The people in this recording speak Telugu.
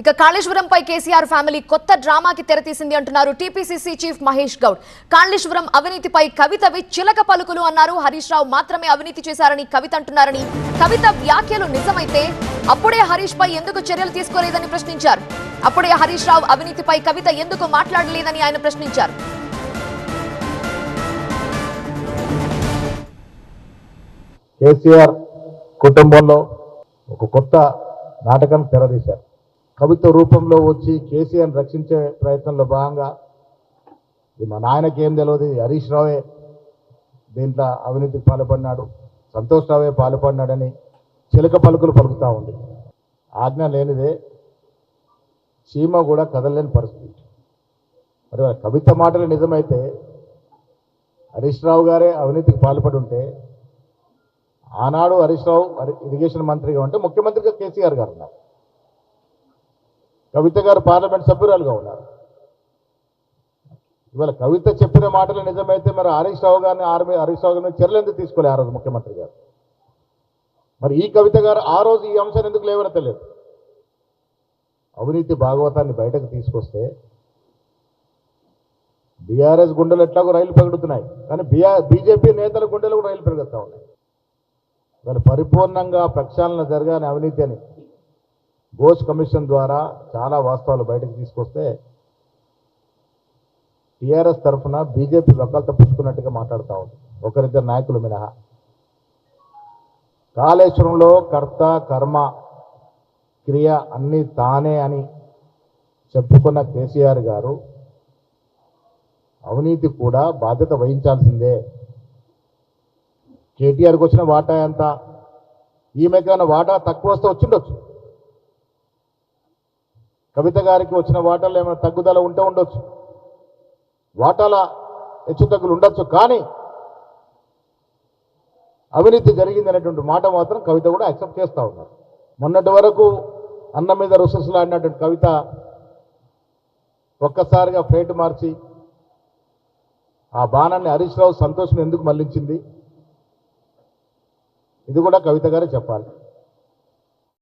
ఇక కాళేశ్వరంపై కేసీఆర్ ఫ్యామిలీ కొత్త డ్రామాకి తెరతీసింది అంటున్నారు టీపీసీసీ చీఫ్ మహేష్ గౌడ్. కాళేశ్వరం అవినీతిపై కవితవి చిలక పలుకులు అన్నారు. హరీష్ రావు మాత్రమే అవినీతి చేశారని కవిత అంటున్నారని, కవిత వ్యాఖ్యలు నిజమైతే అప్పుడే హరీష్ పై ఎందుకు చర్యలు తీసుకోలేదని ప్రశ్నించారు. అప్పుడే హరీష్ రావు అవినీతిపై కవిత ఎందుకు మాట్లాడలేదని ఆయన ప్రశ్నించారు. కేసీఆర్ కుటుంబంలో ఒక కొత్త నాటకం తెరదీశారు. కవిత రూపంలో వచ్చి కేసీఆర్ని రక్షించే ప్రయత్నంలో భాగంగా మా నాయనకి ఏం తెలియదు, హరీష్ రావే దీంట్లో అవినీతికి పాల్పడినాడు, సంతోష్ రావే పాల్పడినాడని చిలక పలుకులు పలుకుతూ ఉంది. ఆజ్ఞ లేనిదే చీమ కూడా కదలలేని పరిస్థితి. మరి కవిత మాటలు నిజమైతే హరీష్ రావు గారే అవినీతికి పాల్పడి ఉంటే, ఆనాడు హరీష్ రావు ఇరిగేషన్ మంత్రిగా ఉంటే ముఖ్యమంత్రిగా కేసీఆర్ గారు ఉన్నారు, కవిత గారు పార్లమెంట్ సభ్యురాలుగా ఉన్నారు. ఇవాళ కవిత చెప్పిన మాటలు నిజమైతే మరి హరీష్ రావు గారిని చర్యలు ఎందుకు తీసుకోలే ఆ రోజు ముఖ్యమంత్రి గారు? మరి ఈ కవిత గారు ఆ రోజు ఈ అంశాన్ని ఎందుకు లేవనెత్తలేదు? అవినీతి భాగవతాన్ని బయటకు తీసుకొస్తే బీఆర్ఎస్ గుండెలు ఎట్లాగో రైలు పెరుగుతున్నాయి, కానీ బీజేపీ నేతల గుండెలు కూడా రైలు పెరుగుతూ ఉన్నాయి. ఇవాళ పరిపూర్ణంగా ప్రక్షాళన జరగాని అవినీతి అని ఘోష్ కమిషన్ ద్వారా చాలా వాస్తవాలు బయటకు తీసుకొస్తే టీఆర్ఎస్ తరఫున బీజేపీ వకాలతో పుచ్చుకున్నట్టుగా మాట్లాడుతూ ఉంది, ఒకరిద్దరు నాయకులు మినహా. కాళేశ్వరంలో కర్త కర్మ క్రియ అన్నీ తానే అని చెప్పుకున్న కేసీఆర్ గారు అవినీతి కూడా బాధ్యత వహించాల్సిందే. కేటీఆర్కి వచ్చిన వాటా ఎంత, ఈమెకైనా వాటా తక్కువ వస్తే వచ్చిండొచ్చు, కవిత గారికి వచ్చిన వాటాలు ఏమైనా తగ్గుదల ఉంటే ఉండొచ్చు, వాటాల హెచ్చు తగ్గులు ఉండొచ్చు, కానీ అవినీతి జరిగింది అనేటువంటి మాట మాత్రం కవిత కూడా యాక్సెప్ట్ చేస్తూ ఉన్నారు. మొన్నటి వరకు అన్న మీద రుసరుసలాడినటువంటి కవిత ఒక్కసారిగా ప్లేట్ మార్చి ఆ బాణాన్ని హరీష్ రావు సంతోషం ఎందుకు మళ్లించింది, ఇది కూడా కవిత గారే చెప్పాలి.